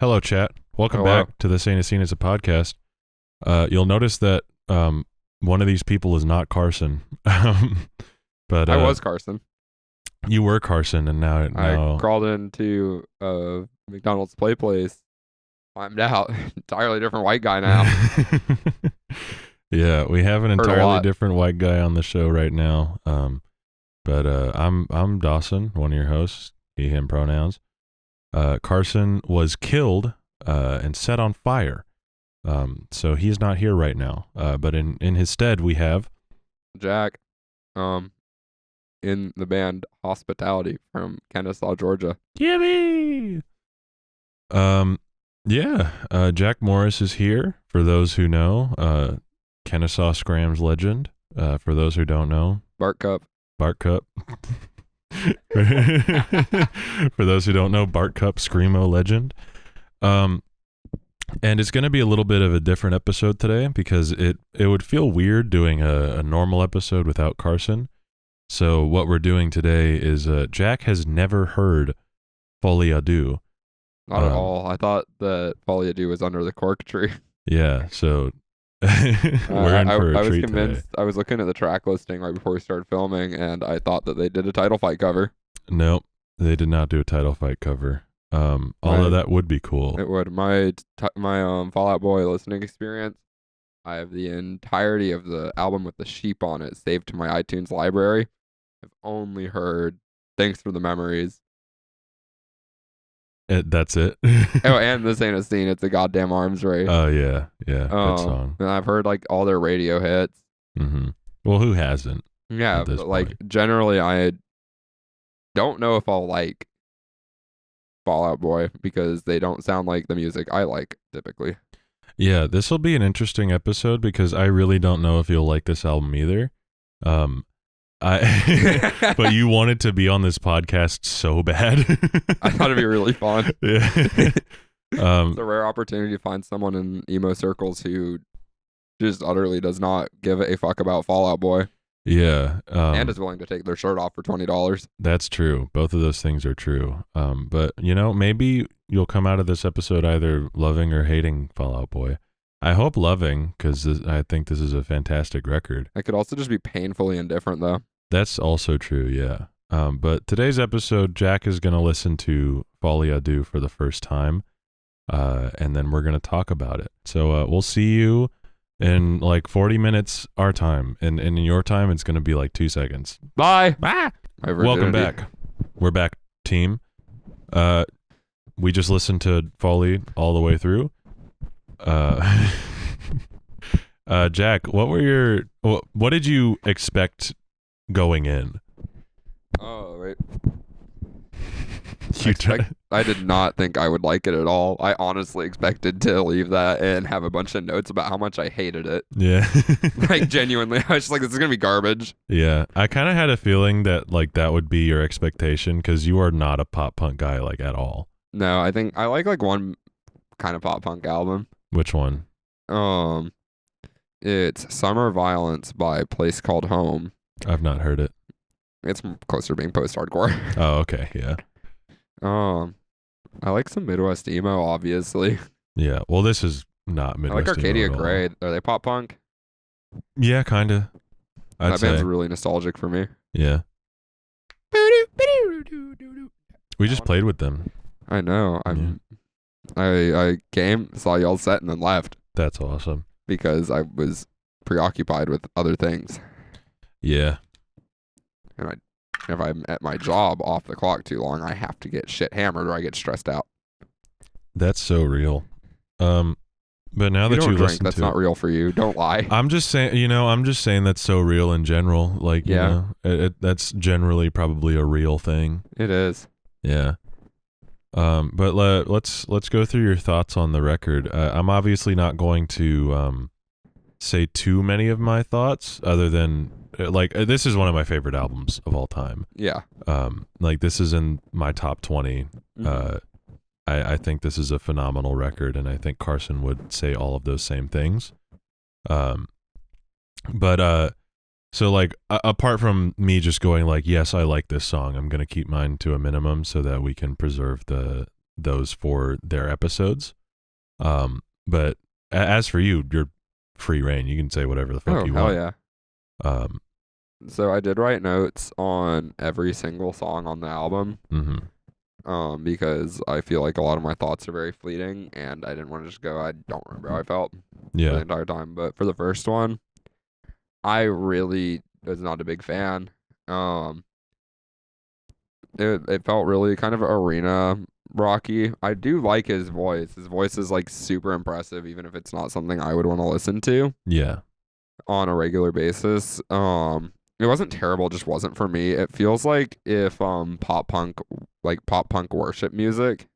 Hello, chat. Welcome Hello. back to the Saint Scene as a podcast. You'll notice that one of these people is not Carson, but I was Carson. you were Carson, and now I crawled into a McDonald's play place, climbed out. Entirely different white guy now. Yeah, we have an Heard a entirely lot. different white guy on the show right now. But I'm Dawson, one of your hosts. He him pronouns. Carson was killed and set on fire. So he's not here right now. But in his stead, we have Jack, in the band Hospitality from Kennesaw, Georgia. Yippee! Jack Morris is here. For those who know, Kennesaw Scrams legend. For those who don't know, Bart Cup. Bart Cup. For those who don't know, Bart Cup Screamo legend. And it's going to be a little bit of a different episode today because it would feel weird doing a normal episode without Carson. So what we're doing today is Jack has never heard Folie à Deux. Not at all. I thought that FOLIE HOT TAKE was under the cork tree. Yeah, so we're in for a I was treat convinced. today. I was looking at the track listing right before we started filming, and I thought that they did a title fight cover. Nope, they did not do a title fight cover. Although that would be cool. It would. My Fall Out Boy listening experience, I have the entirety of the album with the sheep on it saved to my iTunes library. I've only heard Thanks for the Memories. That's it. Oh, and This Ain't a Scene. It's a goddamn arms race. Oh yeah, good song. And I've heard like all their radio hits. Mm-hmm. Well, who hasn't? Yeah, At this but like point. generally I don't know if I'll like Fall Out Boy because they don't sound like the music I like typically. Yeah, this will be an interesting episode because I really don't know if you'll like this album either. But you wanted to be on this podcast so bad. I thought it'd be really fun. Yeah. It's a rare opportunity to find someone in emo circles who just utterly does not give a fuck about Fall Out Boy Yeah. and is willing to take their shirt off for $20. That's true. Both of those things are true. But maybe you'll come out of this episode either loving or hating Fall Out Boy. I hope loving because I think this is a fantastic record. I could also just be painfully indifferent though. That's also true, yeah. But today's episode, Jack is going to listen to Folie à Deux for the first time, and then we're going to talk about it. So we'll see you in like 40 minutes our time, and in your time, it's going to be like 2 seconds. Bye. Bye. My Welcome virginity. back. We're back, team. We just listened to Folie all the way through. Jack, what did you expect going in? Oh, right. You I did not think I would like it at all. I honestly expected to leave that and have a bunch of notes about how much I hated it. Yeah. Like genuinely, I was just like, this is gonna be garbage. Yeah. I kind of had a feeling that like that would be your expectation because you are not a pop punk guy like at all. No, I think I like one kind of pop punk album. Which one? It's Summer Violence by Place Called Home. I've not heard it. It's closer to being post-hardcore. Oh, okay. Yeah. I like some Midwest emo, obviously. Yeah. Well, this is not I Midwest. like Arcadia emo at all. Gray. Are they pop punk? Yeah, kind of. I'd That say. band's really nostalgic for me. Yeah. We just played with them. I know. I came, saw y'all set, and then left That's awesome. because I was preoccupied with other things. Yeah. And if I'm at my job off the clock too long, I have to get shit hammered or I get stressed out. That's so real. But now You that don't you drink, listen that's to not real for you. Don't lie. I'm just saying that's so real in general. Like, Yeah. that's generally probably a real thing. It is. Yeah. But let's go through your thoughts on the record. I'm obviously not going to say too many of my thoughts other than this is one of my favorite albums of all time. Yeah. Like this is in my top 20. I think this is a phenomenal record, and I think Carson would say all of those same things. So like apart from me just going like, yes, I like this song, I'm going to keep mine to a minimum so that we can preserve the those for their episodes. But as for you, you're free reign. You can say whatever the fuck you hell want. yeah. Um, So I did write notes on every single song on the album. mhm. Because I feel like a lot of my thoughts are very fleeting, and I didn't want to just go, I don't remember how I felt for the Yeah. entire time. But for the first one, I really was not a big fan. It felt really kind of arena rocky. I do like his voice. His voice is like super impressive, even if it's not something I would want to listen to Yeah. on a regular basis. It wasn't terrible, just wasn't for me. It feels like if pop punk worship music.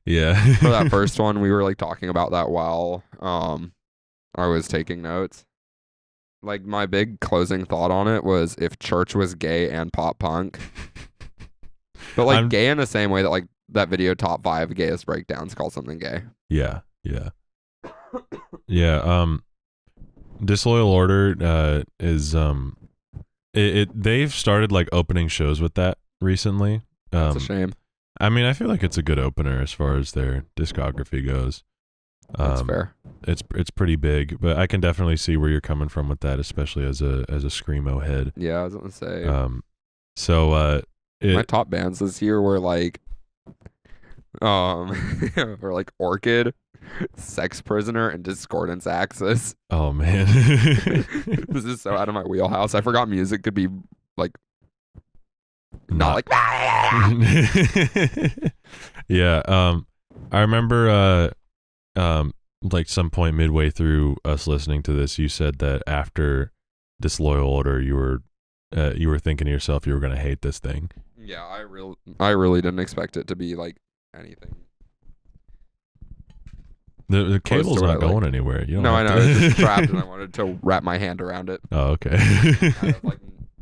Yeah. For that first one, we were like talking about that while I was taking notes. Like my big closing thought on it was if church was gay and pop punk. But like gay in the same way that like that video top 5 gayest breakdowns call something gay. Yeah. Yeah. Yeah. Disloyal Order is they've started like opening shows with that recently. That's a shame. I mean, I feel like it's a good opener as far as their discography goes. That's fair. It's pretty big, but I can definitely see where you're coming from with that, especially as a screamo head. Yeah, I was gonna say. My top bands this year were like, were like Orchid, Sex Prisoner, and Discordance Axis. Oh man, this is so out of my wheelhouse. I forgot music could be like not like. Yeah. I remember like some point midway through us listening to this, you said that after Disloyal Order, you were thinking to yourself you were gonna hate this thing. Yeah, I really didn't expect it to be like anything. The cable's not going anywhere. You don't no, I know. To... It's just trapped, and I wanted to wrap my hand around it. Oh, okay.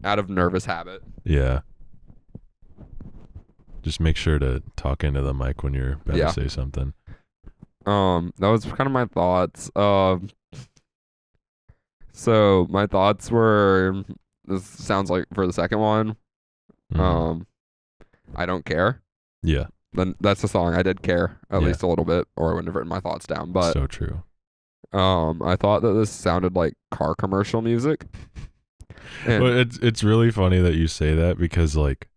out of nervous habit. Yeah. Just make sure to talk into the mic when you're about to say something. That was kind of my thoughts. So my thoughts were, this sounds like for the second one, I Don't Care. Yeah. Then that's the song. I did care at least a little bit, or I wouldn't have written my thoughts down. But so true. I thought that this sounded like car commercial music. And well, it's really funny that you say that because like,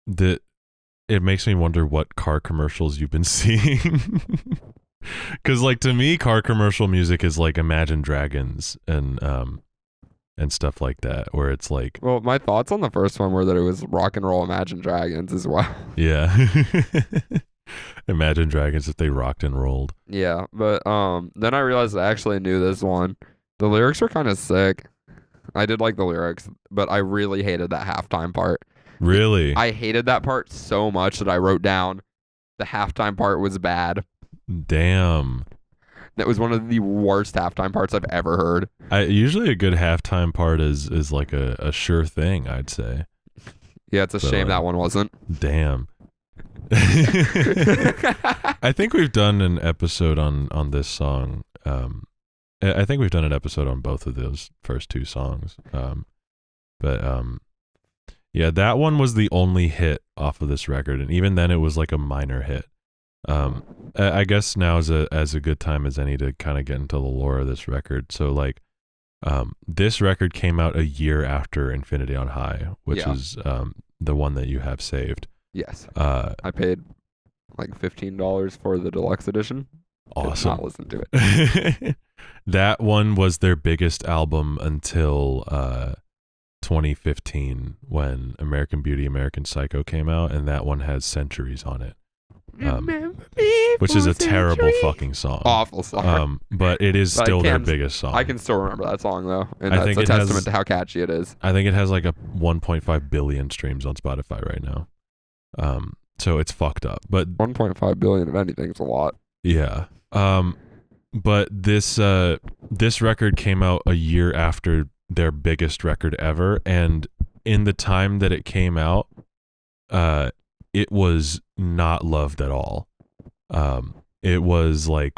it makes me wonder what car commercials you've been seeing. Because like to me, car commercial music is like Imagine Dragons and stuff like that, where it's like. Well, my thoughts on the first one were that it was rock and roll Imagine Dragons as well. Yeah. Imagine Dragons if they rocked and rolled. Yeah, but then I realized I actually knew this one. The lyrics were kind of sick. I did like the lyrics, but I really hated that halftime part. Really? I hated that part so much that I wrote down the halftime part was bad. Damn. That was one of the worst halftime parts I've ever heard. Usually a good halftime part is like a sure thing, I'd say. Yeah, it's a shame that one wasn't. Damn. I think we've done an episode on this song. I think we've done an episode on both of those first two songs. Yeah, that one was the only hit off of this record, and even then it was like a minor hit. I guess now is as a good time as any to kind of get into the lore of this record. So like, this record came out a year after Infinity on High, which is the one that you have saved. Yes. I paid like $15 for the deluxe edition. Awesome. Did not listen to it. That one was their biggest album until 2015 when American Beauty, American Psycho came out, and that one has Centuries on it. Which is a terrible fucking song. Awful song. But it is still their biggest song. I can still remember that song though, and I that's think a it testament has, to how catchy it is. I think it has like a 1.5 billion streams on Spotify right now. So it's fucked up. But 1.5 billion of anything is a lot. Yeah. But this record came out a year after their biggest record ever, and in the time that it came out, it was not loved at all. It was like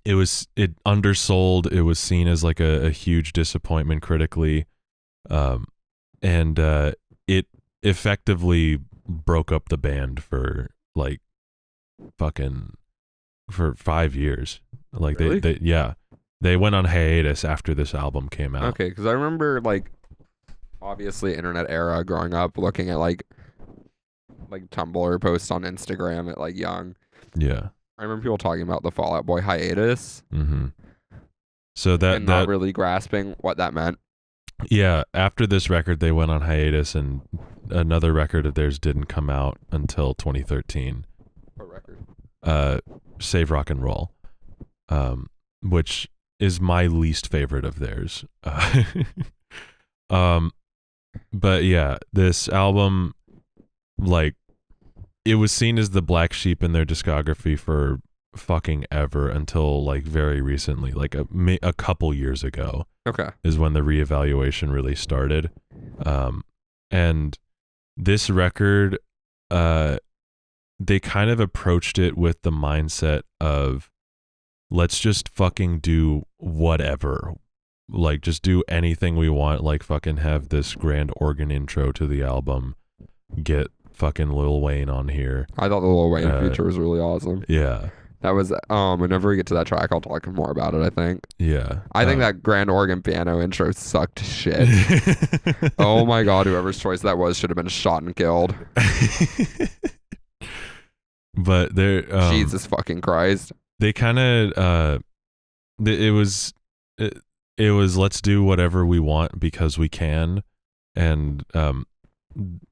it undersold. It was seen as like a huge disappointment critically, and it effectively broke up the band for like fucking for 5 years. Like Really? they went on hiatus after this album came out. Okay, because I remember like obviously internet era growing up, looking at like Tumblr posts on Instagram at like young. Yeah. I remember people talking about the Fall Out Boy hiatus. Mm-hmm. So and not really grasping what that meant. Yeah, after this record, they went on hiatus, and another record of theirs didn't come out until 2013. What record? Save Rock and Roll, which is my least favorite of theirs. But yeah, this album, like, it was seen as the black sheep in their discography for fucking ever until like very recently, like a couple years ago. Okay. Is when the reevaluation really started. And this record, they kind of approached it with the mindset of, let's just fucking do whatever. Like, just do anything we want. Like, fucking have this grand organ intro to the album. Get fucking Lil Wayne on here. I thought the Lil Wayne feature was really awesome. Yeah. That was, whenever we get to that track, I'll talk more about it, I think. Yeah. I think that grand organ piano intro sucked shit. Oh my God, whoever's choice that was should have been shot and killed. But they're... Jesus fucking Christ. They kind of... it was let's do whatever we want because we can. And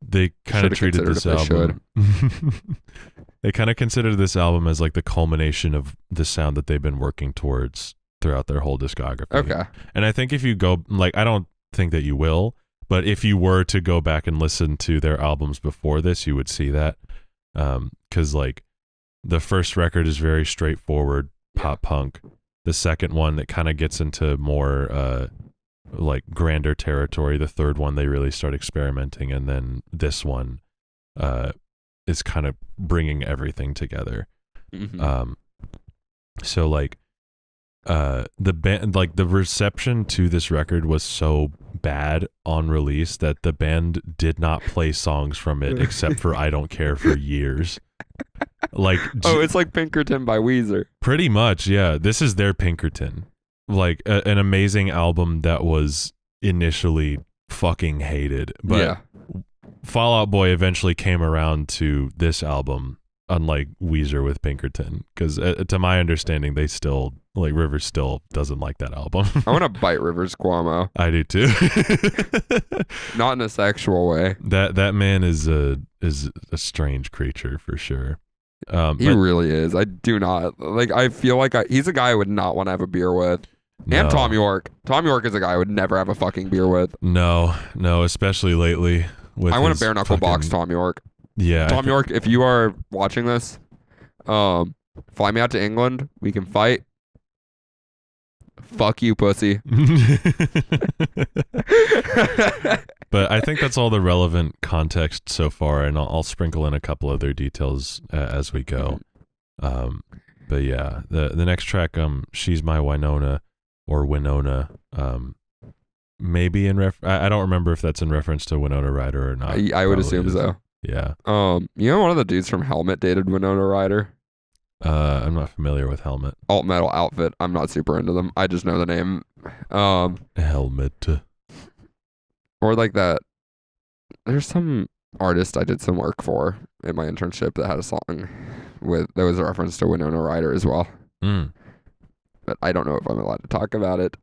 they kind of treated this album... They kind of considered this album as like the culmination of the sound that they've been working towards throughout their whole discography. Okay. And I think if you go, like, I don't think that you will, but if you were to go back and listen to their albums before this, you would see that. 'Cause like the first record is very straightforward pop punk. The second one that kind of gets into more like grander territory. The third one, they really start experimenting. And then this one, is kind of bringing everything together. Mm-hmm. So like, the band, like the reception to this record was so bad on release that the band did not play songs from it except for I Don't Care for years. Like, it's like Pinkerton by Weezer. Pretty much, yeah. This is their Pinkerton. Like an amazing album that was initially fucking hated, but yeah. Fall Out Boy eventually came around to this album, unlike Weezer with Pinkerton, because to my understanding, they still, like, Rivers still doesn't like that album. I want to bite Rivers Cuomo. I do too. Not in a sexual way. That man is a strange creature for sure. He really is. I do not like. I feel like he's a guy I would not want to have a beer with. No. And Tom York. Tom York is a guy I would never have a fucking beer with. No, especially lately. I want to bare knuckle box Tom York. Yeah. Tom York, if you are watching this, fly me out to England. We can fight. Fuck you, pussy. But I think that's all the relevant context so far, and I'll sprinkle in a couple other details as we go. But yeah, the next track, She's My Winona, or Winona, maybe I don't remember if that's in reference to Winona Ryder or not. I would assume so. Yeah. You know, one of the dudes from Helmet dated Winona Ryder. I'm not familiar with Helmet. Alt metal outfit. I'm not super into them. I just know the name. Helmet. Or like that. There's some artist I did some work for in my internship that had a song that was a reference to Winona Ryder as well. But I don't know if I'm allowed to talk about it.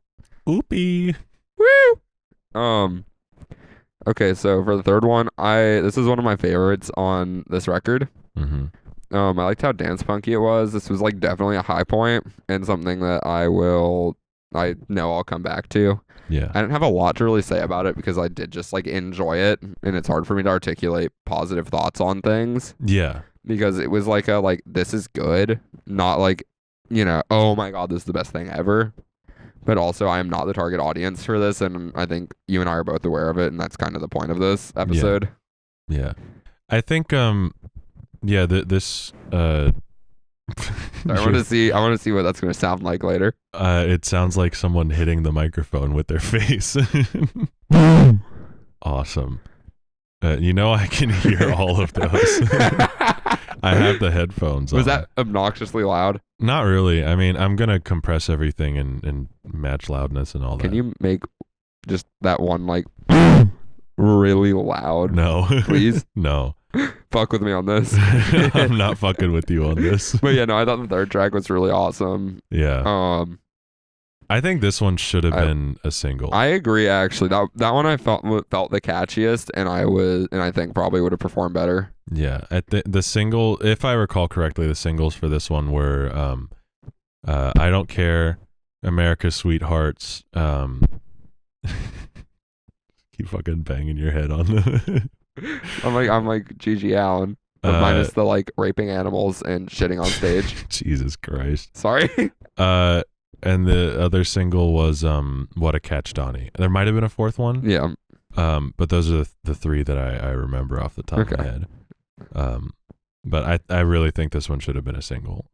Oopie. Woo! Okay, so for the third one, this is one of my favorites on this record. Mm-hmm. I liked how dance punky it was. This was like definitely a high point and something that I know I'll come back to. Yeah. I didn't have a lot to really say about it because I did just like enjoy it, and it's hard for me to articulate positive thoughts on things. Yeah. Because it was like this is good, not like, oh my God, this is the best thing ever. But also, I am not the target audience for this, and I think you and I are both aware of it, and that's kind of the point of this episode. Yeah. I think this I want to see what that's going to sound like later. It sounds like someone hitting the microphone with their face. Awesome. I can hear all of those. I have the headphones on. Was that obnoxiously loud? Not really. I mean, I'm gonna compress everything and match loudness and all that. Can you make just that one like really loud? No. Please? No. Fuck with me on this. I'm not fucking with you on this. But yeah, no, I thought the third track was really awesome. Yeah. I think this one should have been a single. I agree, actually. That one I felt the catchiest, and I think probably would have performed better. Yeah. At the single, if I recall correctly, the singles for this one were I Don't Care, America's Sweethearts. Keep fucking banging your head on the I'm like Gigi Allen, but minus the like raping animals and shitting on stage. Jesus Christ. Sorry. And the other single was What a Catch, Donnie. There might have been a fourth one. Yeah. But those are the three that I remember off the top of my head. But I really think this one should have been a single.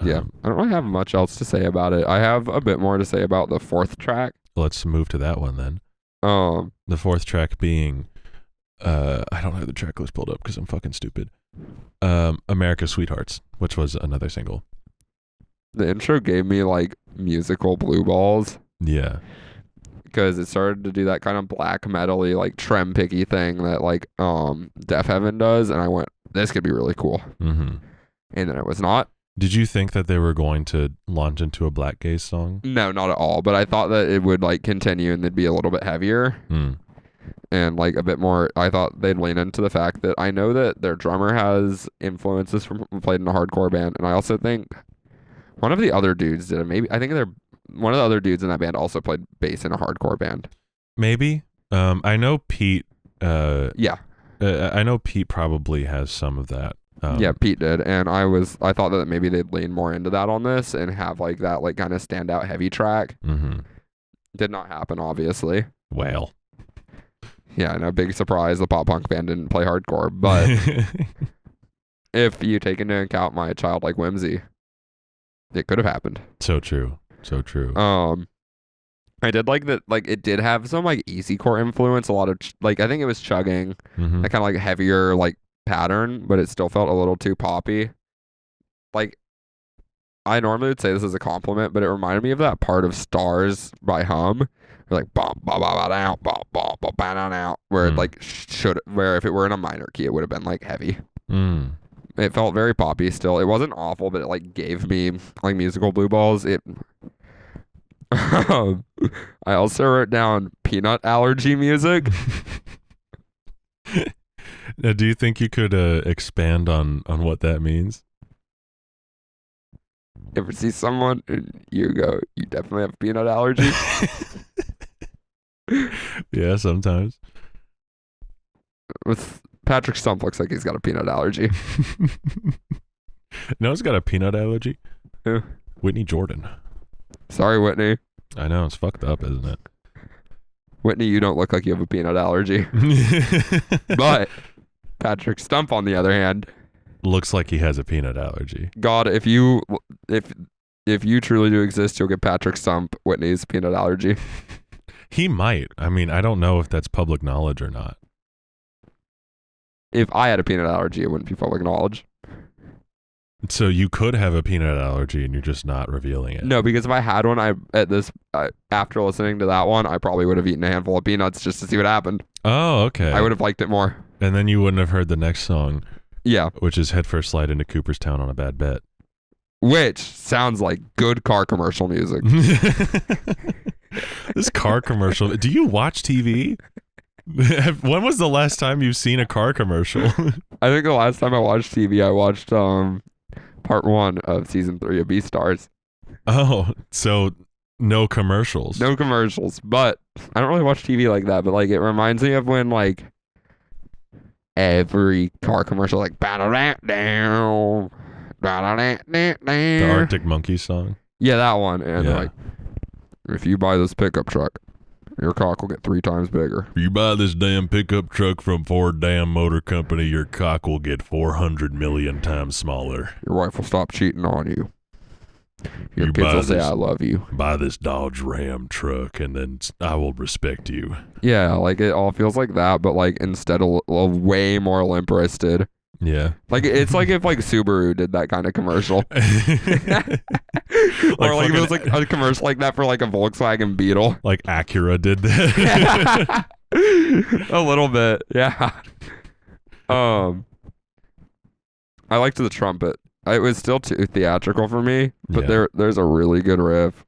Yeah. I don't really have much else to say about it. I have a bit more to say about the fourth track. Let's move to that one then. The fourth track being I don't have the track list pulled up because I'm fucking stupid. America's Sweethearts, which was another single. The intro gave me like musical blue balls. Yeah. Because it started to do that kind of black metal-y, like trem picky thing that like Deaf Heaven does, and I went, this could be really cool. Mm-hmm. And then it was not. Did you think that they were going to launch into a Black Gaze song? No, not at all. But I thought that it would like continue and they'd be a little bit heavier. And like a bit more. I thought they'd lean into the fact that I know that their drummer has influences from played in a hardcore band, and I also think one of the other dudes did it. Maybe I think one of the other dudes in that band also played bass in a hardcore band. Maybe. I know Pete. Yeah. I know Pete probably has some of that. Yeah, Pete did, and I thought that maybe they'd lean more into that on this and have like that like kind of standout heavy track. Mm-hmm. Did not happen, obviously. Well. Yeah, and a big surprise, the pop punk band didn't play hardcore, but if you take into account my childlike whimsy, it could have happened. So true. So true. I did like that, like it did have some like easy core influence, a lot of like I think it was chugging, Mm-hmm. that kind of like heavier like pattern, but it still felt a little too poppy. Like I normally would say this as a compliment, but it reminded me of that part of Stars by Hum. Like bop bop bop out bop bop bop out, where it like where if it were in a minor key it would have been like heavy. It felt very poppy still. It wasn't awful, but it like gave me like musical blue balls. I also wrote down peanut allergy music. Now, do you think you could expand on what that means? Ever see someone and you go, you definitely have a peanut allergy? Yeah, sometimes. With Patrick Stump looks like he's got a peanut allergy. No, he's got a peanut allergy. Who? Whitney Jordan. Sorry, Whitney. I know, it's fucked up, isn't it? Whitney, you don't look like you have a peanut allergy. But Patrick Stump, on the other hand, looks like he has a peanut allergy. God, if you truly do exist, you'll get Patrick Stump Whitney's peanut allergy. He might. I mean, I don't know if that's public knowledge or not. If I had a peanut allergy, it wouldn't be public knowledge. So you could have a peanut allergy and you're just not revealing it. No, because if I had one, after listening to that one, I probably would have eaten a handful of peanuts just to see what happened. Oh, okay. I would have liked it more. And then you wouldn't have heard the next song. Yeah. Which is Head First Slide into Cooperstown on a Bad Bet. Which sounds like good car commercial music. This car commercial. Do you watch TV? When was the last time you've seen a car commercial? I think the last time I watched TV, I watched part 1 of season 3 of Beastars. Oh, so no commercials. No commercials, but I don't really watch TV like that, but like it reminds me of when like every car commercial like down. The Arctic Monkeys song. Yeah, that one. And Yeah. like, if you buy this pickup truck, your cock will get 3 times bigger. If you buy this damn pickup truck from Ford Damn Motor Company, your cock will get 400 million times smaller. Your wife will stop cheating on you. Your You kids buy will say, this- I love you. Buy this Dodge Ram truck and then I will respect you. Yeah, like it all feels like that, but like instead a way more limp-wristed. Yeah. Like it's like if like Subaru did that kind of commercial. Or like if it was like a commercial like that for like a Volkswagen Beetle. Like Acura did that. A little bit, yeah. I liked the trumpet. It was still too theatrical for me, but there's a really good riff.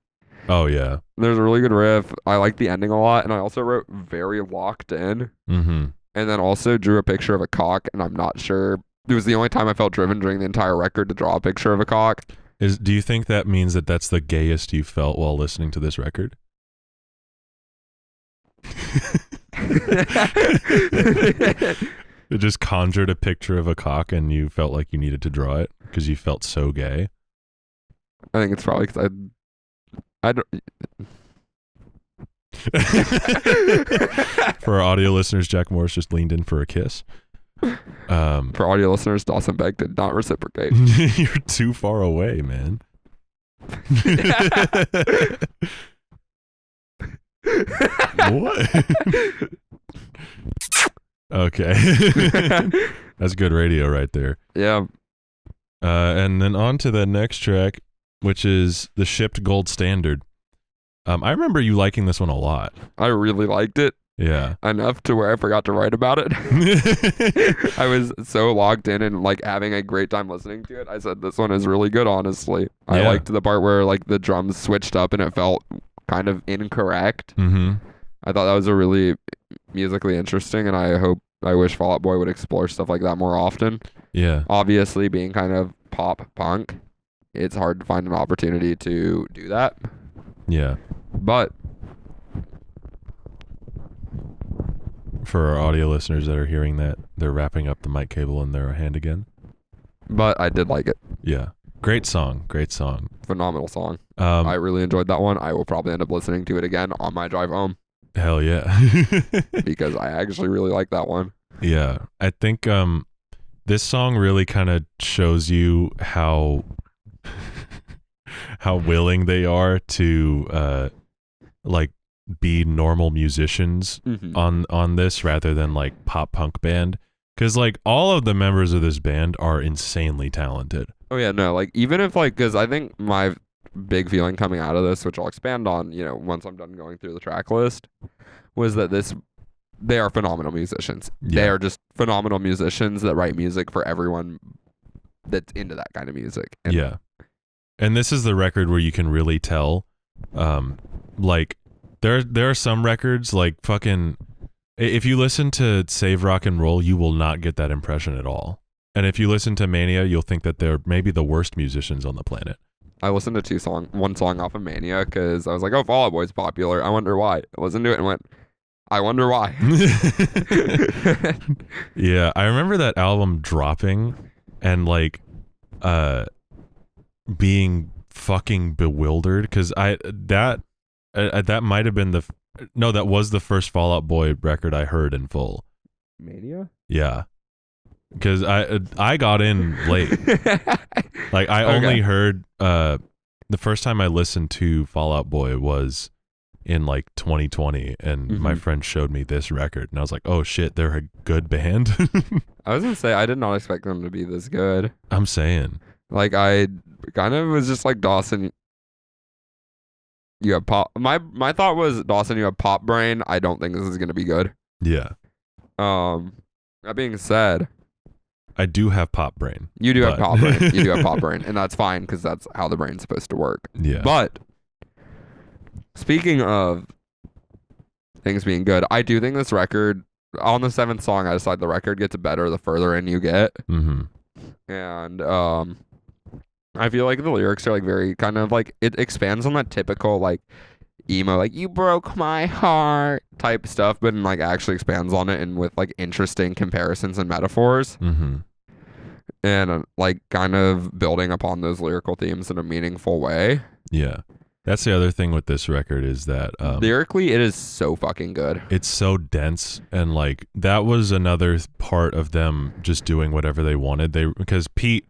Oh yeah. There's a really good riff. I like the ending a lot, and I also wrote very locked in. Mm-hmm. And then also drew a picture of a cock, and I'm not sure. It was the only time I felt driven during the entire record to draw a picture of a cock. Do you think that means that that's the gayest you felt while listening to this record? It just conjured a picture of a cock and you felt like you needed to draw it because you felt so gay? I think it's probably because I don't... For our audio listeners, Jack Morris just leaned in for a kiss. For audio listeners, Dawson Beck did not reciprocate. You're too far away, man. What? Okay. That's good radio right there. Yeah. And then on to the next track, which is the Shipped Gold Standard. I remember you liking this one a lot. I really liked it. Yeah. Enough to where I forgot to write about it. I was so locked in and like having a great time listening to it. I said, this one is really good, honestly. I liked the part where like the drums switched up and it felt kind of incorrect. Mm-hmm. I thought that was a really musically interesting, and I wish Fall Out Boy would explore stuff like that more often. Yeah. Obviously, being kind of pop punk, it's hard to find an opportunity to do that. Yeah. But for our audio listeners that are hearing that, they're wrapping up the mic cable in their hand again. But I did like it. Yeah. Great song. Great song. Phenomenal song. I really enjoyed that one. I will probably end up listening to it again on my drive home. Hell yeah. Because I actually really like that one. Yeah. I think this song really kind of shows you how willing they are to like be normal musicians on this rather than like pop punk band, because like all of the members of this band are insanely talented. Oh yeah, no, like even if like, because I think my big feeling coming out of this, which I'll expand on, once I'm done going through the track list, was that they are phenomenal musicians. They are just phenomenal musicians that write music for everyone that's into that kind of music. And and this is the record where you can really tell, like there are some records like fucking, if you listen to Save Rock and Roll, you will not get that impression at all. And if you listen to Mania, you'll think that they're maybe the worst musicians on the planet. I listened to one song off of Mania because I was like, oh, Fall Out Boy's popular. I wonder why. I listened to it and went, I wonder why. Yeah, I remember that album dropping and like being fucking bewildered because that might have been that was the first Fall Out Boy record I heard in full. Mania? Yeah. Because I got in late. Like I only heard the first time I listened to Fall Out Boy was in like 2020, and my friend showed me this record, and I was like, oh shit, they're a good band. I was gonna say I did not expect them to be this good. I'm saying, like, I kind of was just like, Dawson, you have pop. My thought was, Dawson, you have pop brain. I don't think this is gonna be good. Yeah. That being said, I do have pop brain. You do have pop brain. You do have pop brain, and that's fine because that's how the brain's supposed to work. Yeah. But speaking of things being good, I do think this record, on the 7th song, I decide the record gets better the further in you get. Mm-hmm. And I feel like the lyrics are like very kind of like, it expands on that typical like emo, like you broke my heart type stuff, but like actually expands on it and with like interesting comparisons and metaphors. Mm-hmm. And like kind of building upon those lyrical themes in a meaningful way. Yeah. That's the other thing with this record is that lyrically it is so fucking good. It's so dense, and like that was another part of them just doing whatever they wanted. Because Pete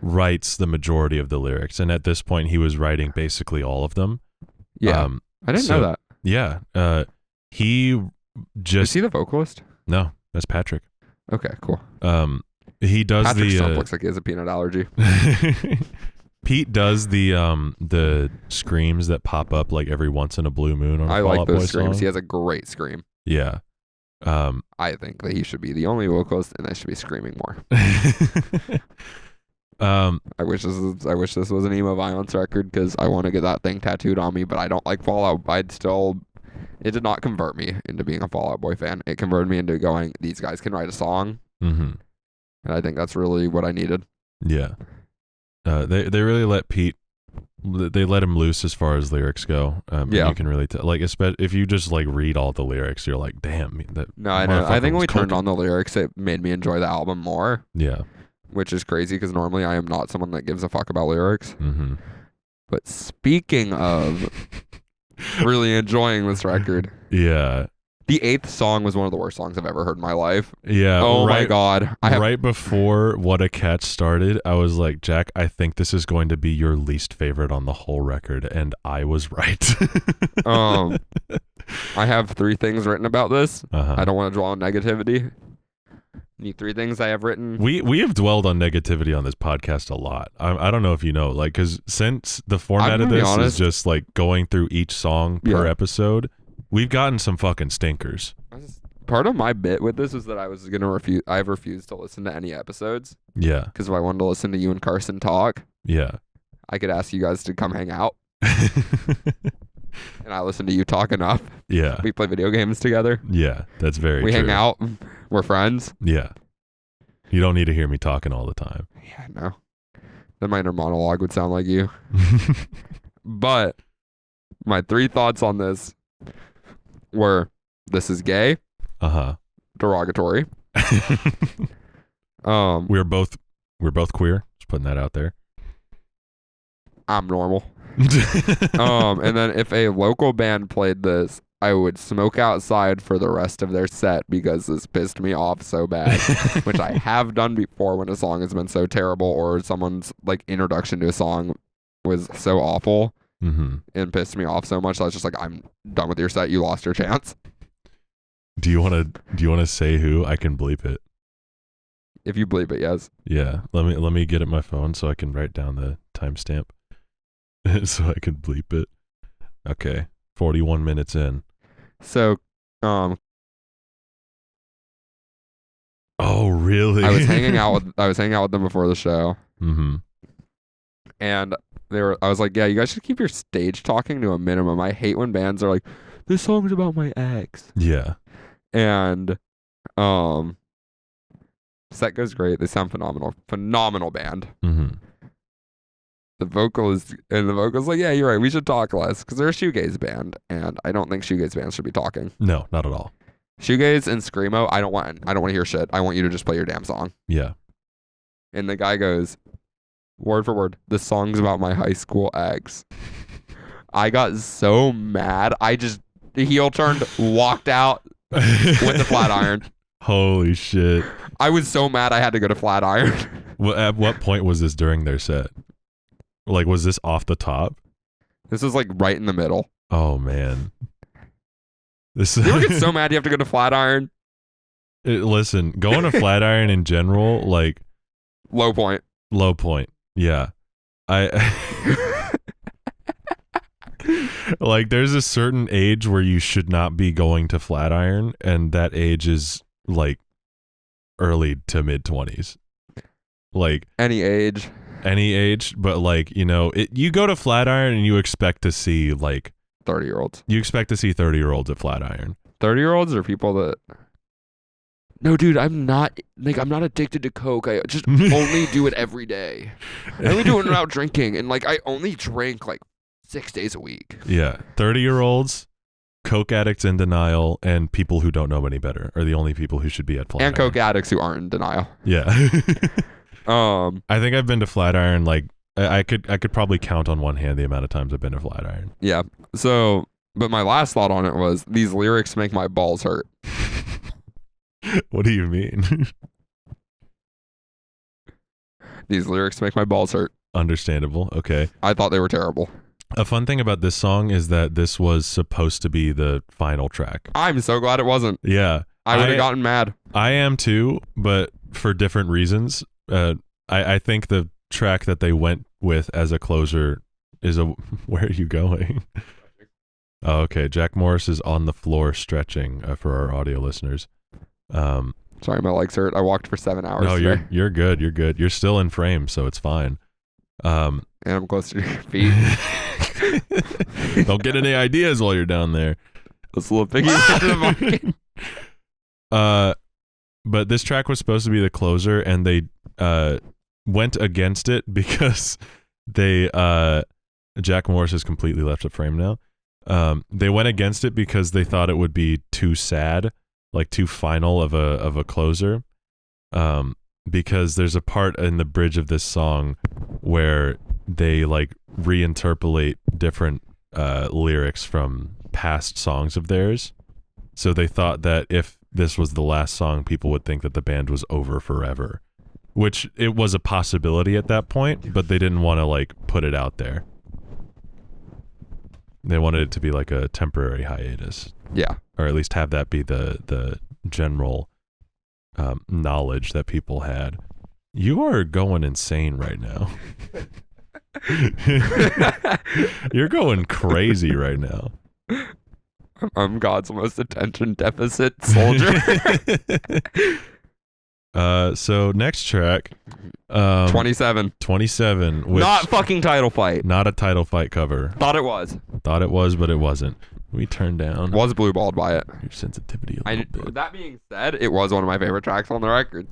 writes the majority of the lyrics, and at this point he was writing basically all of them. Yeah. I didn't know that. Yeah. He just... Is he the vocalist? No, that's Patrick. Okay, cool. He does Patrick Stump the looks like he has a peanut allergy. Pete does the screams that pop up like every once in a blue moon on a I Fall like Out Boy those screams. song. He has a great scream. Yeah. I think that he should be the only vocalist, and I should be screaming more. I wish this was an emo violence record because I want to get that thing tattooed on me, but I don't like Fall Out. It did not convert me into being a Fall Out Boy fan. It converted me into going, these guys can write a song, mm-hmm. and I think that's really what I needed. Yeah. They really let Pete. They let him loose as far as lyrics go. Yeah. You can really tell. Like, if you just like read all the lyrics, you're like, damn. No, I know. I think when we turned cooking. on the lyrics, it made me enjoy the album more. Yeah. Which is crazy because normally I am not someone that gives a fuck about lyrics. Mm-hmm. But speaking of really enjoying this record, Yeah. the 8th song was one of the worst songs I've ever heard in my life. Yeah. Oh my God. Right before What a Catch started, I was like, Jack, I think this is going to be your least favorite on the whole record. And I was right. I have 3 things written about this. Uh-huh. I don't want to draw on negativity. The 3 things I have written. We have dwelled on negativity on this podcast a lot. I don't know if you know, like, because since the format of this is just like going through each song per episode, we've gotten some fucking stinkers. Part of my bit with this is that I've refused to listen to any episodes. Yeah. Because if I wanted to listen to you and Carson talk, yeah, I could ask you guys to come hang out. And I listen to you talk enough. Yeah. We play video games together. Yeah, that's very true. We hang out. We're friends. Yeah. You don't need to hear me talking all the time. Yeah, no. Then my inner monologue would sound like you. But my 3 thoughts on this were, this is gay. Uh-huh. Derogatory. We're both queer. Just putting that out there. I'm normal. And then if a local band played this, I would smoke outside for the rest of their set because this pissed me off so bad, which I have done before when a song has been so terrible or someone's like introduction to a song was so awful and pissed me off so much. I was just like, I'm done with your set. You lost your chance. Do you want to say who? I can bleep it. If you bleep it, yes. Yeah. Let me get at my phone so I can write down the timestamp so I can bleep it. Okay. 41 minutes in. So, oh really? I was hanging out with them before the show. Mm-hmm. And I was like, yeah, you guys should keep your stage talking to a minimum. I hate when bands are like, this song's about my ex. Yeah. And set goes great. They sound phenomenal. Phenomenal band. Mm-hmm. The vocal's like, yeah, you're right. We should talk less because they're a shoegaze band, and I don't think shoegaze bands should be talking. No, not at all. Shoegaze and screamo, I don't want to hear shit. I want you to just play your damn song. Yeah. And the guy goes, word for word, this song's about my high school ex. I got so mad. I just heel turned, walked out with the flat iron. Holy shit. I was so mad I had to go to flat iron. Well, at what point was this during their set? Like, was this off the top? This was like right in the middle. Oh, man. You ever get so mad you have to go to flat iron? Listen, going to flat iron in general, like... Low point. Yeah. Like, there's a certain age where you should not be going to flat iron, and that age is, like, early to mid-20s. Like... Any age, but, like, you know, you go to flat iron and you expect to see, like... 30-year-olds. You expect to see 30-year-olds at flat iron. 30-year-olds are people that... No, dude, I'm not addicted to Coke. I just only do it every day. I only do it when I'm out drinking, and, like, I only drink, like, 6 days a week. Yeah. 30-year-olds, Coke addicts in denial, and people who don't know any better are the only people who should be at flat iron. And Coke addicts who aren't in denial. Yeah. I think I've been to flat iron, like, I could probably count on one hand the amount of times I've been to flat iron. Yeah. So, but my last thought on it was, these lyrics make my balls hurt. What do you mean? These lyrics make my balls hurt. Understandable. Okay. I thought they were terrible. A fun thing about this song is that this was supposed to be the final track. I'm so glad it wasn't. Yeah. I would have gotten mad. I am too, but for different reasons. I think the track that they went with as a closer is a. Where are you going? Oh, okay. Jack Morris is on the floor stretching for our audio listeners. Sorry, my legs hurt. I walked for 7 hours. No, today. you're good. You're good. You're still in frame, so it's fine. And I'm close to your feet. Don't get any ideas while you're down there. This little piggy into the market. But this track was supposed to be the closer, and they went against it because they Jack Morris has completely left the frame now. They went against it because they thought it would be too sad, like too final of a closer. Because there's a part in the bridge of this song where they like reinterpolate different lyrics from past songs of theirs. So they thought that if this was the last song, people would think that the band was over forever, which it was a possibility at that point, but they didn't want to like put it out there. They wanted it to be like a temporary hiatus. Yeah. Or at least have that be the general knowledge that people had. You are going insane right now. You're going crazy right now. I'm God's most attention deficit soldier. So next track, 27. 27. Which, not fucking title fight. Not a title fight cover. Thought it was, but it wasn't. We turned down. Was blue balled by it. Your sensitivity a little bit. That being said, it was one of my favorite tracks on the record.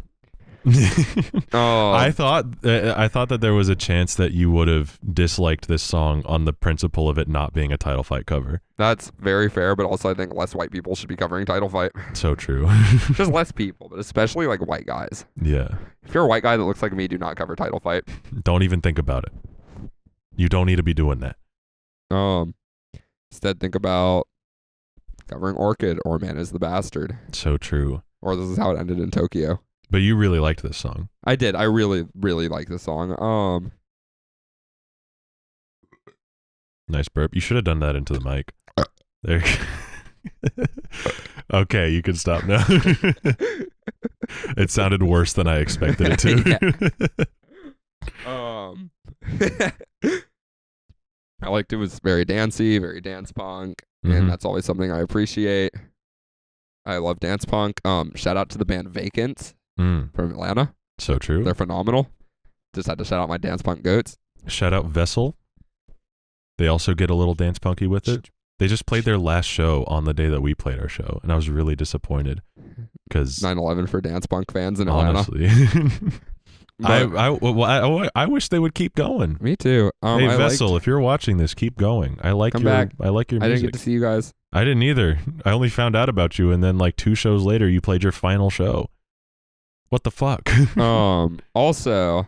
I thought that there was a chance that you would have disliked this song on the principle of it not being a title fight cover. That's very fair, but also I think less white people should be covering title fight. So true. Just less people, but especially like white guys. Yeah. If you're a white guy that looks like me, do not cover title fight. Don't even think about it. You don't need to be doing that. Instead, think about covering Orchid or Man is the Bastard. So true. Or This Is How It Ended in Tokyo. But you really liked this song. I did. I really, really like this song. Nice burp. You should have done that into the mic. There. Okay, you can stop now. It sounded worse than I expected it to. I liked it. Was very dancey, very dance punk, and that's always something I appreciate. I love dance punk. Shout out to the band Vacant from Atlanta. So true. They're phenomenal. Just had to shout out my dance punk goats. Shout out Vessel. They also get a little dance punky with it. They just played their last show on the day that we played our show, and I was really disappointed because 9/11 for dance punk fans in Atlanta. Honestly. I wish they would keep going. Me too. Hey Vessel, if you're watching this, keep going. I like your music. I didn't get to see you guys. I didn't either. I only found out about you, and then like 2 shows later, you played your final show. What the fuck? Also,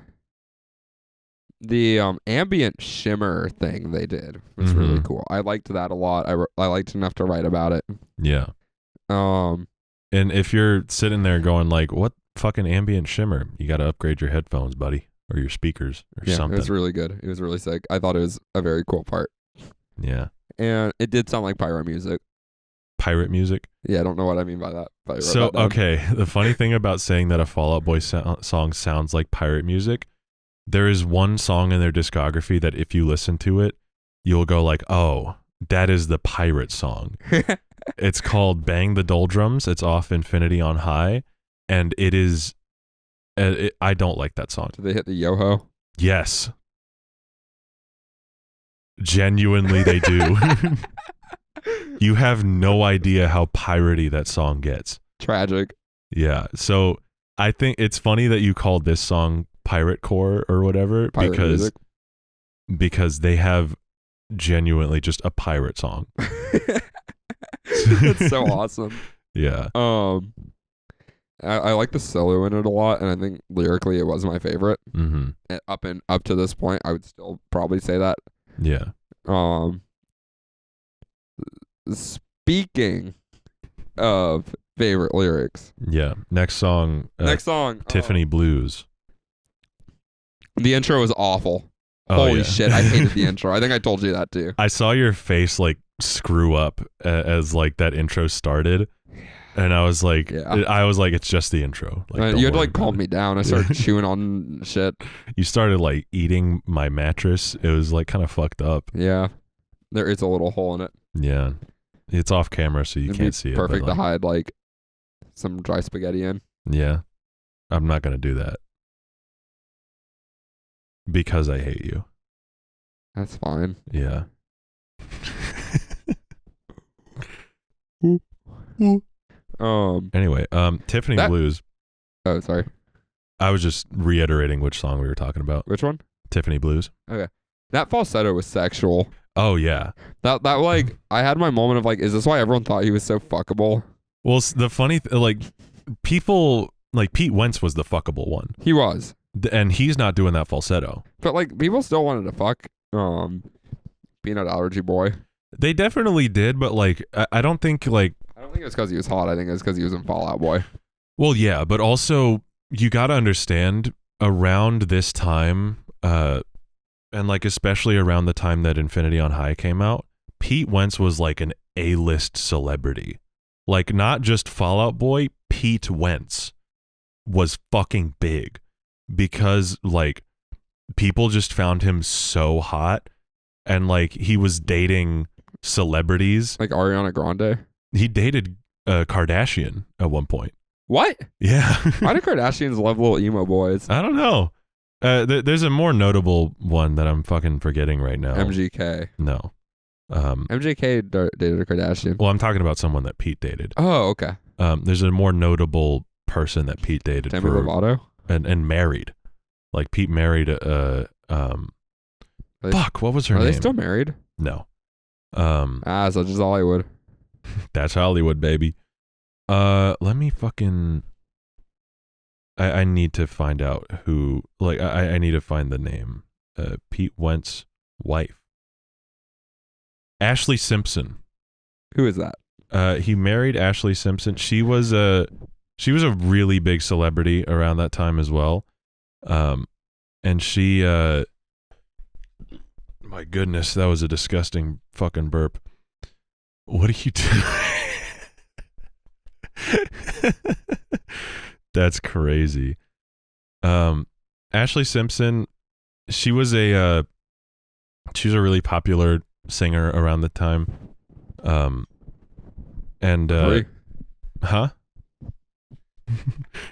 the ambient shimmer thing they did was really cool. I liked that a lot. I liked enough to write about it. Yeah. And if you're sitting there going like, what fucking ambient shimmer? You got to upgrade your headphones, buddy, or your speakers or something. It was really good. It was really sick. I thought it was a very cool part. Yeah. And it did sound like pyro music. Pirate music? Yeah, I don't know what I mean by that. But So, okay, the funny thing about saying that a Fall Out Boy song sounds like pirate music, there is one song in their discography that if you listen to it, you'll go like, oh, that is the pirate song. It's called Bang the Doldrums. It's off Infinity on High, and it is, I don't like that song. Did they hit the yo-ho? Yes. Genuinely, they do. You have no idea how piratey that song gets. Tragic. Yeah. So I think it's funny that you called this song pirate core or whatever because they have genuinely just a pirate song. It's so awesome. Yeah. I like the solo in it a lot, and I think lyrically it was my favorite. Mm-hmm. And up to this point, I would still probably say that. Yeah. Speaking of favorite lyrics. Yeah. Next song. Tiffany Blues. The intro is awful. Holy shit, I hated the intro. I think I told you that too. I saw your face like screw up as like that intro started. And I was like, Yeah. it's just the intro. Like, You had to worry like calm about me down. I started chewing on shit. it. You started like eating my mattress. It was like kind of fucked up. Yeah. There is a little hole in it. Yeah. It's off camera, so you It'd can't be see it. perfect but, to hide like some dry spaghetti in. Yeah. I'm not going to do that. Because I hate you. That's fine. Yeah. Anyway, Tiffany Blues. Oh, sorry. I was just reiterating which song we were talking about. Which one? Tiffany Blues. Okay. That falsetto was sexual. Oh, yeah. That like, I had my moment of like, is this why everyone thought he was so fuckable? Well, the funny, like, people, like, Pete Wentz was the fuckable one. He was. And he's not doing that falsetto. But like, people still wanted to fuck Peanut Allergy Boy. They definitely did, but like, I don't think like... I don't think it was because he was hot. I think it was because he was in Fall Out Boy. Well, yeah, but also, you got to understand, around this time, and like especially around the time that Infinity on High came out, Pete Wentz was like an A-list celebrity. Like, not just Fall Out Boy, Pete Wentz was fucking big. Because, like, people just found him so hot, and, like, he was dating celebrities. Like Ariana Grande? He dated Kardashian at one point. What? Yeah. Why do Kardashians love little emo boys? I don't know. There's a more notable one that I'm fucking forgetting right now. MGK. No. MGK dated a Kardashian. Well, I'm talking about someone that Pete dated. Oh, okay. There's a more notable person that Pete dated. Demi Lovato? And married. Like, Pete married fuck, what was her name? Are they still married? No. Such is Hollywood. That's Hollywood, baby. Let me fucking... I need to find out who... Like, I need to find the name. Pete Wentz's wife. Ashley Simpson. Who is that? He married Ashley Simpson. She was a really big celebrity around that time as well. And she, my goodness, that was a disgusting fucking burp. What are you doing? That's crazy. Ashley Simpson, she was a really popular singer around the time. Huh?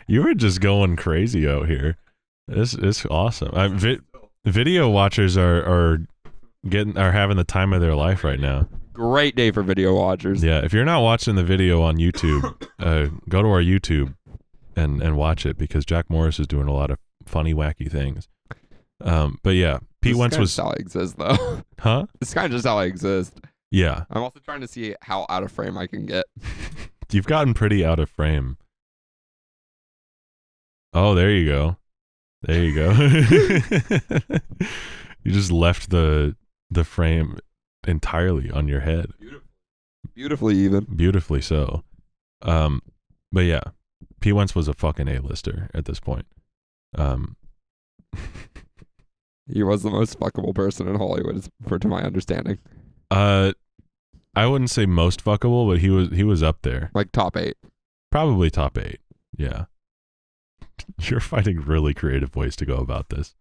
You were just going crazy out here. It's awesome. Video watchers are having the time of their life right now. Great day for video watchers. Yeah, if you're not watching the video on YouTube, go to our YouTube and watch it, because Jack Morris is doing a lot of funny, wacky things. But yeah, Pete Wentz was... This is how I exist, though. Huh? It's kind of just how I exist. Yeah. I'm also trying to see how out of frame I can get. You've gotten pretty out of frame. Oh, there you go. There you go. You just left the frame entirely on your head. Beautifully even. Beautifully so. But yeah, Pete Wentz was a fucking A-lister at this point. He was the most fuckable person in Hollywood, to my understanding. I wouldn't say most fuckable, but he was up there. Like top 8. Probably top 8. Yeah. You're finding really creative ways to go about this.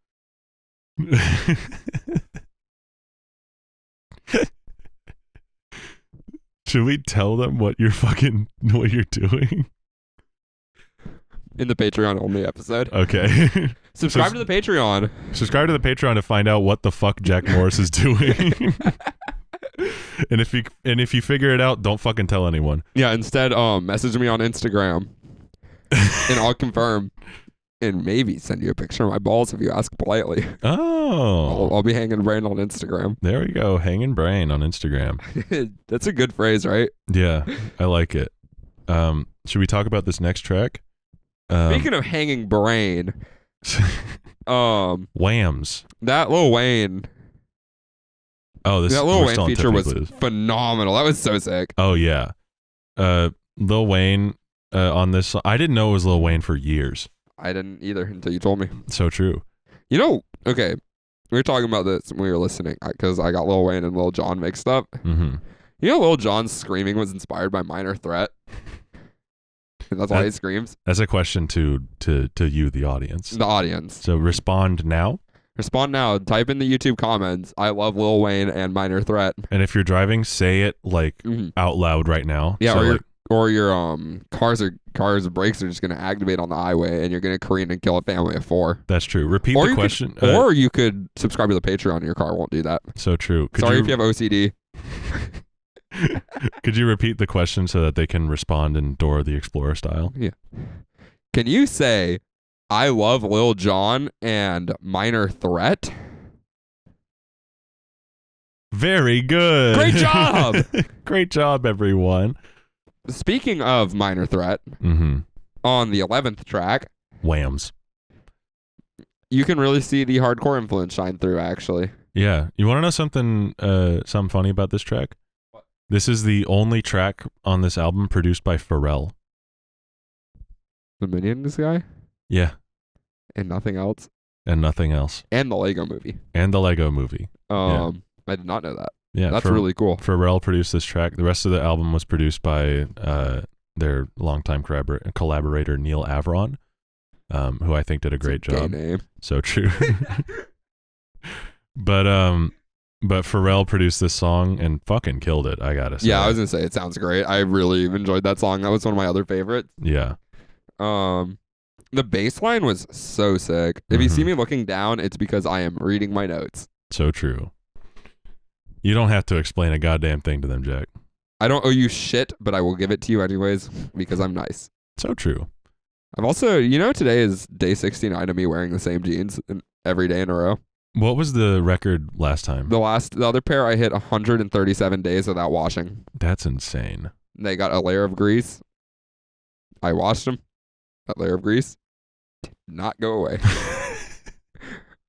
Should we tell them what you're doing? In the Patreon only episode. Okay. Subscribe to the Patreon. Subscribe to the Patreon to find out what the fuck Jack Morris is doing. And if you figure it out, don't fucking tell anyone. Yeah, instead message me on Instagram. And I'll confirm. And maybe send you a picture of my balls if you ask politely. Oh. I'll be hanging brain on Instagram. There we go. Hanging brain on Instagram. That's a good phrase, right? Yeah, I like it. Should we talk about this next track? Speaking of hanging brain, Whams. That Lil Wayne. Oh, that Lil Wayne feature was phenomenal. That was so sick. Oh yeah. Lil Wayne on this song. I didn't know it was Lil Wayne for years. I didn't either until you told me. So true. You know, okay, we were talking about this when we were listening, because I got Lil Wayne and Lil Jon mixed up. Mm-hmm. You know, Lil Jon's screaming was inspired by Minor Threat. That's why he screams. That's a question to you, the audience. The audience. So respond now. Respond now. Type in the YouTube comments. I love Lil Wayne and Minor Threat. And if you're driving, say it like out loud right now. Yeah, so or your car's brakes are just gonna activate on the highway and you're gonna careen and kill a family of 4. That's true. Repeat the question. Or you could subscribe to the Patreon. Your car won't do that. So true. Sorry if you have OCD. Could you repeat the question so that they can respond in Dora the Explorer style? Yeah. Can you say, I love Lil Jon and Minor Threat? Very good. Great job. Great job, everyone. Speaking of Minor Threat, on the 11th track, Whams. You can really see the hardcore influence shine through, actually. Yeah. You want to know something funny about this track? What? This is the only track on this album produced by Pharrell. The Minions guy? Yeah. And nothing else? And nothing else. And the Lego movie. And the Lego movie. I did not know that. Yeah. That's really cool. Pharrell produced this track. The rest of the album was produced by their longtime collaborator, Neil Avron, who I think did a great job. Gay name. So true. But Pharrell produced this song and fucking killed it, I gotta say. Yeah, I was gonna say it sounds great. I really enjoyed that song. That was one of my other favorites. Yeah. The bass line was so sick. If you see me looking down, it's because I am reading my notes. So true. You don't have to explain a goddamn thing to them, Jack. I don't owe you shit, but I will give it to you anyways because I'm nice. So true. I've also, today is day 69 of me wearing the same jeans every day in a row. What was the record last time? The other pair I hit 137 days without washing. That's insane. They got a layer of grease. I washed them. That layer of grease did not go away.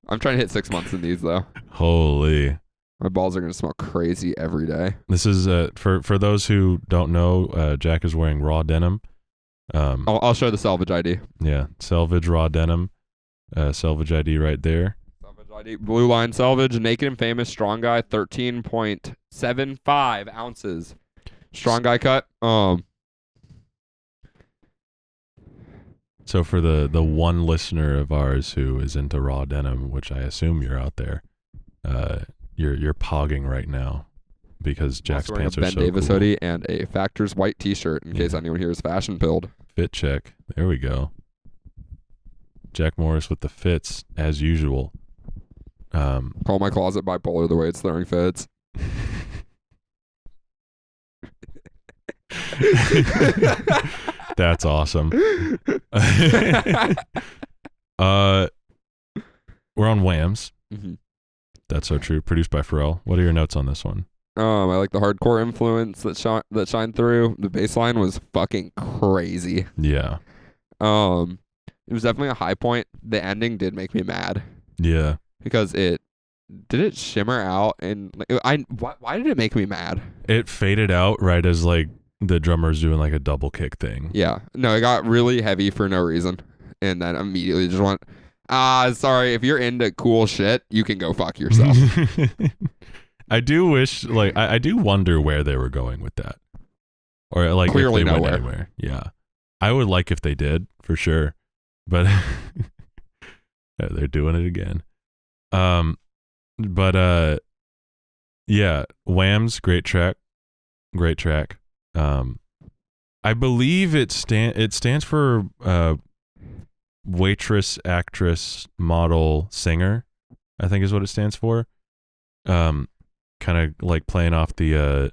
I'm trying to hit 6 months in these though. Holy. My balls are going to smell crazy every day. This is, for those who don't know, Jack is wearing raw denim. I'll show the Selvage ID. Yeah, Selvage raw denim. Selvage ID right there. Selvage ID. Blue Line Selvage. Naked and Famous. Strong Guy. 13.75 ounces. Strong Guy cut. So for the one listener of ours who is into raw denim, which I assume you're out there, you're pogging right now because Jack's pants are so cool. Ben Davis hoodie and a Factors white t-shirt in case anyone here is fashion pilled. Fit check. There we go. Jack Morris with the fits as usual. Call my closet bipolar the way it's throwing fits. That's awesome. We're on Whams. That's so true. Produced by Pharrell. What are your notes on this one? I like the hardcore influence that shined through. The bass line was fucking crazy. Yeah. It was definitely a high point. The ending did make me mad. Yeah. Because it shimmer out and why did it make me mad? It faded out right as like the drummer's doing like a double kick thing. Yeah. No, it got really heavy for no reason. And then immediately just went, sorry, if you're into cool shit, you can go fuck yourself. I do wish, like, I do wonder where they were going with that. Or, like, clearly if they nowhere. went anywhere. Yeah. I would like if they did, for sure. But yeah, they're doing it again. Yeah, Whams, great track. Great track. I believe it stands for waitress, actress, model, singer, I think is what it stands for. Kind of like playing off the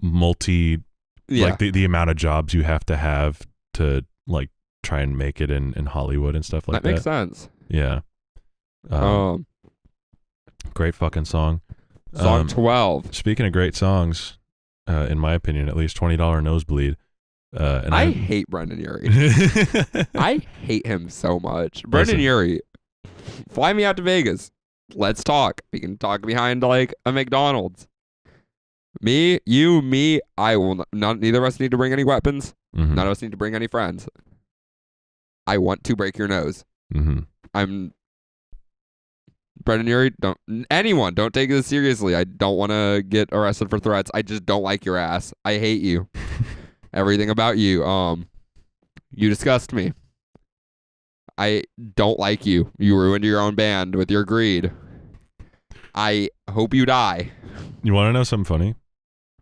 like the amount of jobs you have to like try and make it in Hollywood and stuff like that. That makes sense. Yeah. Great fucking song. Song 12. Speaking of great songs, in my opinion, at least $20 Nosebleed. And I hate Brendan Urie. I hate him so much. Brendan Urie, fly me out to Vegas. Let's talk. We can talk behind like a McDonald's. Me, you, me. I will not. Neither of us need to bring any weapons. Mm-hmm. None of us need to bring any friends. I want to break your nose. Mm-hmm. I'm Brendan Urie. Don't take this seriously. I don't want to get arrested for threats. I just don't like your ass. I hate you. Everything about you. You disgust me. I don't like you. You ruined your own band with your greed. I hope you die. You want to know something funny?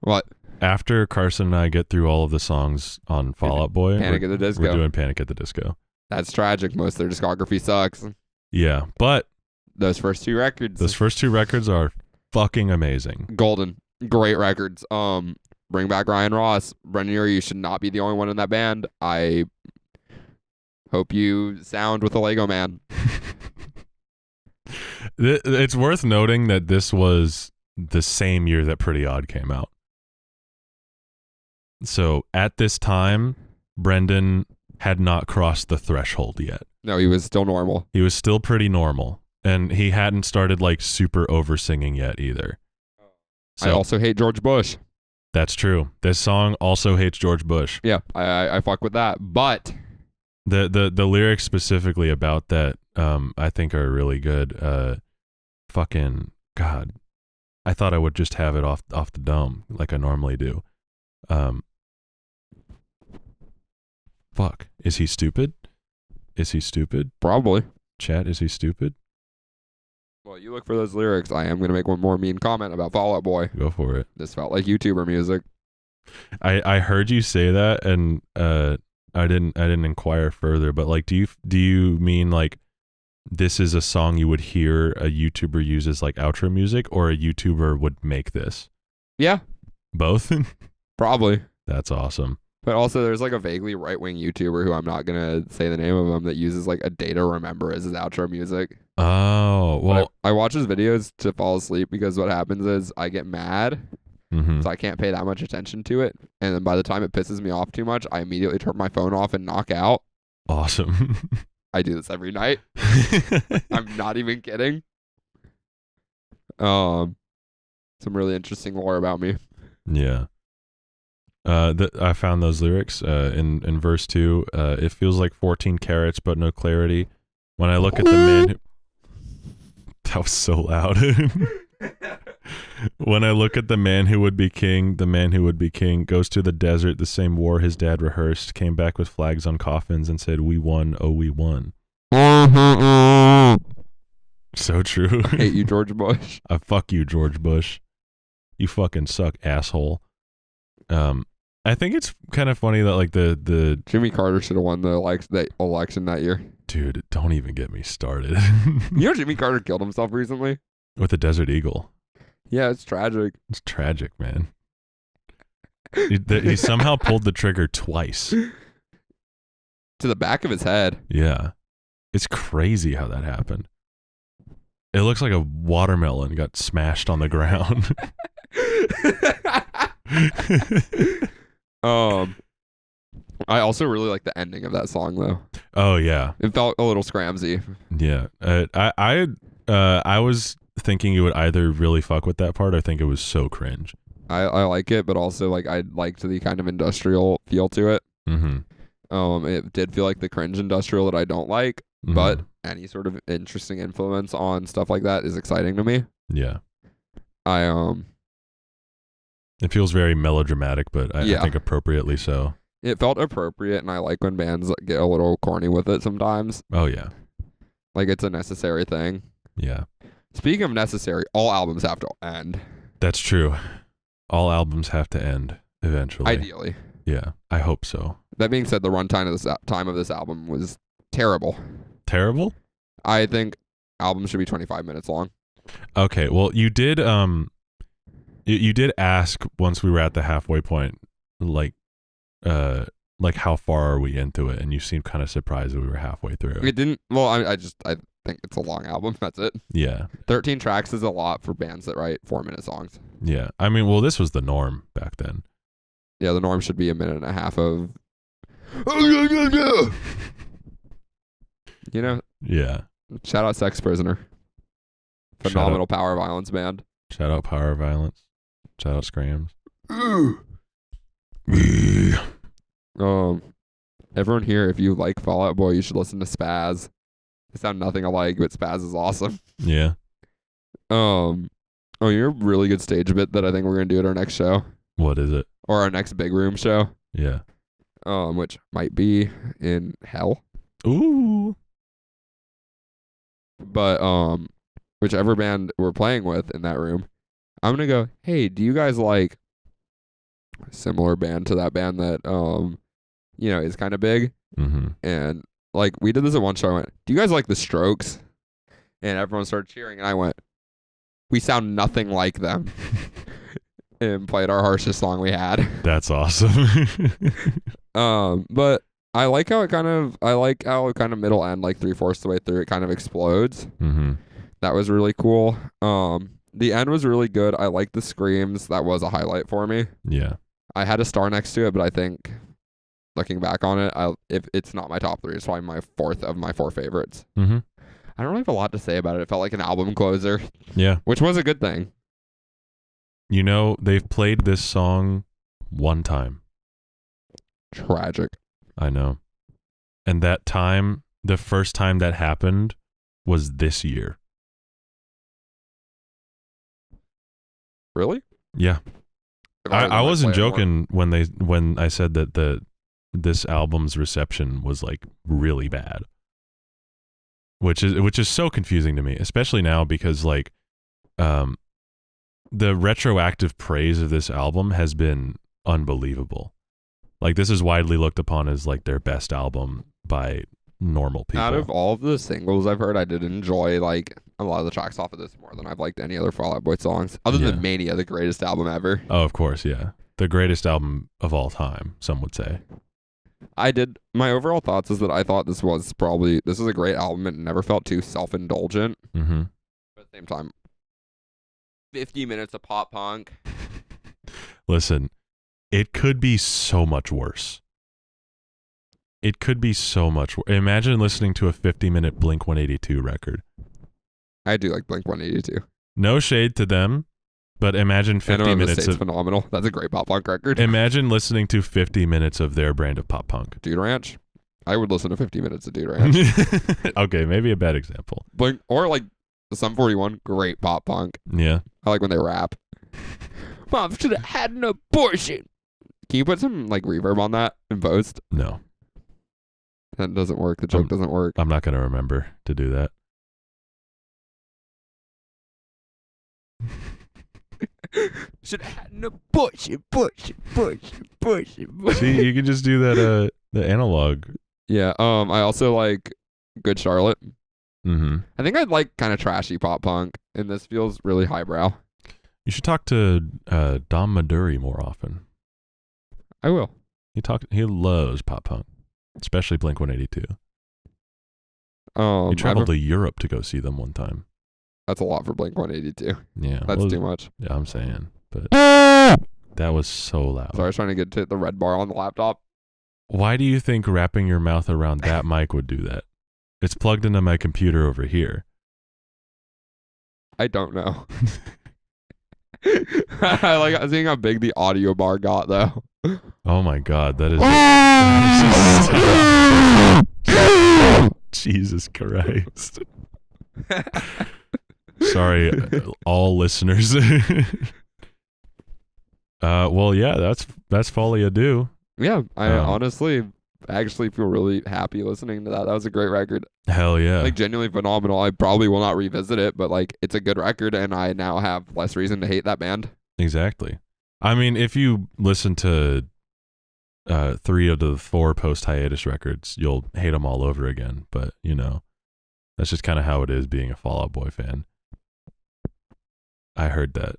What? After Carson and I get through all of the songs on Fall Out Boy, Panic at the Disco. We're doing Panic at the Disco. That's tragic. Most of their discography sucks. Yeah, but those first two records are fucking amazing. Golden. Great records. Bring back Ryan Ross. Brendan Urie, you should not be the only one in that band. I hope you sound with a Lego Man. It's worth noting that this was the same year that Pretty Odd came out. So at this time, Brendan had not crossed the threshold yet. No, he was still normal. He was still pretty normal. And he hadn't started like super over singing yet either. So, I also hate George Bush. That's true. This song also hates George Bush. Yeah, I fuck with that. But the lyrics specifically about that, I think are really good. Fucking God, I thought I would just have it off the dome like I normally do. Fuck. Is he stupid? Is he stupid? Probably. Chat, is he stupid? Well, you look for those lyrics. I am going to make one more mean comment about Fall Out Boy. Go for it. This felt like YouTuber music. I heard you say that, and I didn't inquire further, but like, do you mean like this is a song you would hear a YouTuber use as like outro music, or a YouTuber would make this? Yeah. Both? Probably. That's awesome. But also there's like a vaguely right-wing YouTuber who I'm not going to say the name of him that uses like A Day to Remember as his outro music. Oh, well. I watch his videos to fall asleep because what happens is I get mad, so I can't pay that much attention to it. And then by the time it pisses me off too much, I immediately turn my phone off and knock out. Awesome. I do this every night. I'm not even kidding. Some really interesting lore about me. Yeah. I found those lyrics in verse 2. It feels like 14 carats, but no clarity. When I look at the man who... That was so loud. When I look at the man who would be king, the man who would be king goes to the desert, the same war his dad rehearsed, came back with flags on coffins and said, "We won, oh, we won." So true. I hate you, George Bush. I fuck you, George Bush. You fucking suck, asshole. I think it's kind of funny that like the Jimmy Carter should have won the election that year. Dude, don't even get me started. You know Jimmy Carter killed himself recently? With a Desert Eagle. Yeah, it's tragic. It's tragic, man. He somehow pulled the trigger twice. To the back of his head. Yeah. It's crazy how that happened. It looks like a watermelon got smashed on the ground. I also really like the ending of that song though. Oh yeah. It felt a little scramsy. Yeah. I was thinking you would either really fuck with that part or think it was so cringe. I like it, but also like I liked the kind of industrial feel to it. It did feel like the cringe industrial that I don't like, but any sort of interesting influence on stuff like that is exciting to me. Yeah. It feels very melodramatic, but I think appropriately so. It felt appropriate, and I like when bands get a little corny with it sometimes. Oh, yeah. Like, it's a necessary thing. Yeah. Speaking of necessary, all albums have to end. That's true. All albums have to end eventually. Ideally. Yeah, I hope so. That being said, the runtime of this album was terrible. Terrible? I think albums should be 25 minutes long. Okay, well, you did you did ask once we were at the halfway point, like how far are we into it, and you seemed kind of surprised that we were halfway through. It didn't. Well, I think it's a long album. That's it. Yeah. 13 tracks is a lot for bands that write 4-minute songs. Yeah, I mean, well, this was the norm back then. Yeah, the norm should be a minute and a half of. You know. Yeah. Shout out Sex Prisoner. Phenomenal power violence band. Shout out Power Violence. Shout out Scrams. Everyone here, if you like Fall Out Boy, you should listen to Spaz. They sound nothing alike, but Spaz is awesome. Yeah. You're a really good stage bit that I think we're gonna do at our next show. What is it? Or our next big room show. Yeah. which might be in hell. Ooh. But whichever band we're playing with in that room, I'm gonna go, hey, do you guys like a similar band to that band that is kind of big? Mm-hmm. And like we did this at one show. I went, do you guys like the Strokes? And everyone started cheering, and I went, we sound nothing like them. And played our harshest song we had. That's awesome. But I like how it kind of middle end, like 3/4 the way through, it kind of explodes. Mm-hmm. That was really cool. The end was really good. I like the screams. That was a highlight for me. Yeah. I had a star next to it, but I think looking back on it, if it's not my top 3, it's probably my 4th of my 4 favorites. Mm-hmm. I don't really have a lot to say about it. It felt like an album closer. Yeah. Which was a good thing. You know, they've played this song one time. Tragic. I know. And that time, the first time that happened was this year. Really? Yeah. I wasn't joking when I said that this album's reception was like really bad. Which is so confusing to me, especially now because like the retroactive praise of this album has been unbelievable. Like this is widely looked upon as like their best album by normal people. Out of all of the singles I've heard, I did enjoy like a lot of the tracks off of this more than I've liked any other Fall Out Boy songs. Other than Mania, the greatest album ever. Oh, of course, yeah. The greatest album of all time, some would say. My overall thoughts is that I thought this was a great album. It never felt too self-indulgent. Mm-hmm. But at the same time, 50 minutes of pop punk. Listen, it could be so much worse. It could be so much worse. Imagine listening to a 50-minute Blink-182 record. I do like Blink-182. No shade to them, but imagine 50 minutes of... phenomenal. That's a great pop punk record. Imagine listening to 50 minutes of their brand of pop punk. Dude Ranch. I would listen to 50 minutes of Dude Ranch. Okay, maybe a bad example. Blink, or like the Sum 41, great pop punk. Yeah. I like when they rap. Mom should have had an abortion. Can you put some like reverb on that in post? No. That doesn't work. The joke doesn't work. I'm not going to remember to do that. Should have had an abortion. See, you can just do that, the analog. Yeah. I also like Good Charlotte. Mm-hmm. I think I'd like kind of trashy pop punk, and this feels really highbrow. You should talk to Dom Maduri more often. I will. He loves pop punk, especially Blink-182. He traveled to Europe to go see them one time. That's a lot for Blink-182. Yeah. That's too much. Yeah, I'm saying. But that was so loud. Sorry, I was trying to get to the red bar on the laptop. Why do you think wrapping your mouth around that mic would do that? It's plugged into my computer over here. I don't know. I like seeing how big the audio bar got, though. Oh my God, that is Jesus Christ. Sorry, all listeners. Well, yeah, that's Folie Adieu. Yeah, I honestly actually feel really happy listening to that. That was a great record. Hell yeah. Like genuinely phenomenal. I probably will not revisit it, but like it's a good record, and I now have less reason to hate that band. Exactly. I mean, if you listen to 3 of the 4 post-hiatus records, you'll hate them all over again. But, you know, that's just kind of how it is being a Fall Out Boy fan. I heard that.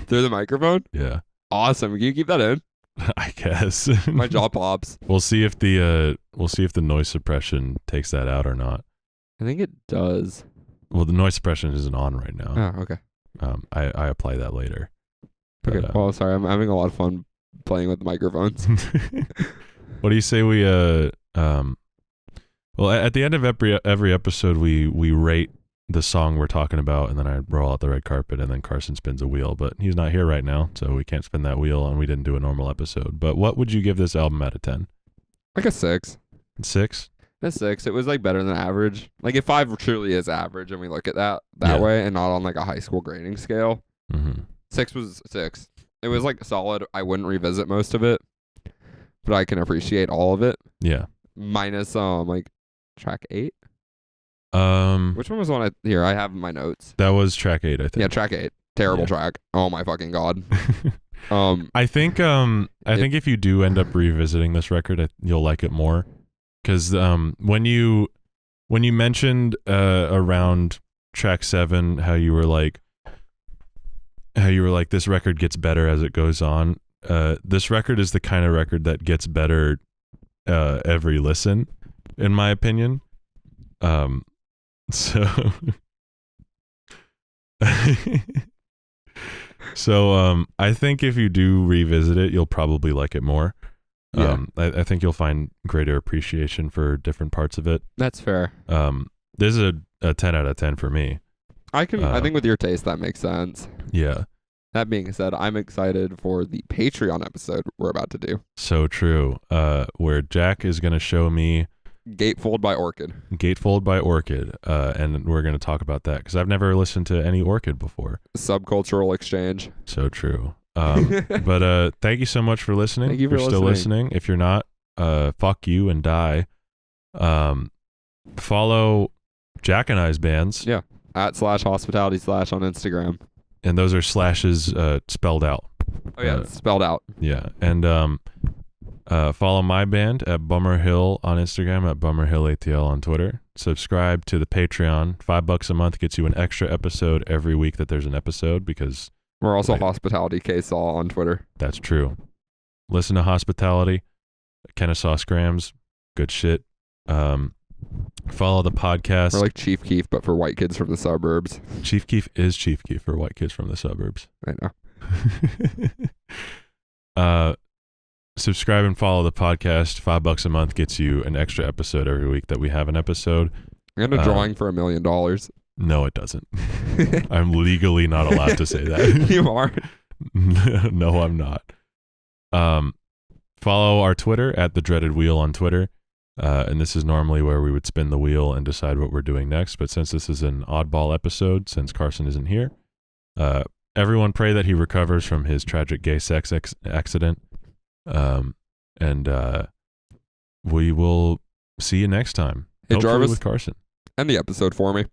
Through the microphone? Yeah. Awesome. Can you keep that in? I guess. My jaw pops. We'll see if the noise suppression takes that out or not. I think it does. Well, the noise suppression isn't on right now. Oh, okay. I apply that later. Okay. Well, sorry. I'm having a lot of fun playing with the microphones. What do you say we well, at the end of every episode we rate the song we're talking about, and then I roll out the red carpet, and then Carson spins a wheel, but he's not here right now, so we can't spin that wheel, and we didn't do a normal episode. But what would you give this album out of 10? Like a 6. 6? A 6. It was like better than average. Like if 5 truly is average, and we look at that way, and not on like a high school grading scale, 6 was 6. It was like solid. I wouldn't revisit most of it, but I can appreciate all of it. Yeah. Minus like track 8. Um, Which one was the one here? I have my notes. that was track 8, I think. Yeah, track 8. Terrible Yeah. track. Oh my fucking god. I think if you do end up revisiting this record, you'll like it more, because when you mentioned around track 7 how you were like this record gets better as it goes on. This record is the kind of record that gets better every listen, in my opinion. So I think if you do revisit it, you'll probably like it more. Yeah. I think you'll find greater appreciation for different parts of it. That's fair. This is a 10 out of 10 for me. I think with your taste that makes sense. Yeah. That being said, I'm excited for the Patreon episode we're about to do. So true. Where Jack is going to show me Gatefold by Orchid. Gatefold by Orchid, and we're going to talk about that because I've never listened to any Orchid before. Subcultural exchange. So true. But thank you so much for listening. Thank you for if you're still listening. If you're not, fuck you and die. Follow Jack and I's bands. Yeah. @/hospitality/ on Instagram. And those are slashes spelled out. Oh yeah, it's spelled out. Yeah. And follow my band at Bummer Hill on Instagram, at Bummer Hill ATL on Twitter. Subscribe to the Patreon. $5 a month gets you an extra episode every week that there's an episode, because We're also Hospitality KSaw on Twitter. that's true. Listen to Hospitality, Kennesaw Scrams, good shit. Follow the podcast. We're like Chief Keef, but for white kids from the suburbs. Chief Keef is Chief Keef for white kids from the suburbs. I know. Subscribe and follow the podcast. $5 a month gets you an extra episode every week that we have an episode. And a drawing for $1 million. No, it doesn't. I'm legally not allowed to say that. You are. No, I'm not. Follow our Twitter at The Dreaded Wheel on Twitter. And this is normally where we would spin the wheel and decide what we're doing next. But since this is an oddball episode, since Carson isn't here, everyone pray that he recovers from his tragic gay sex accident. And we will see you next time. Hey, Hopefully Jarvis. with Carson. End the episode for me.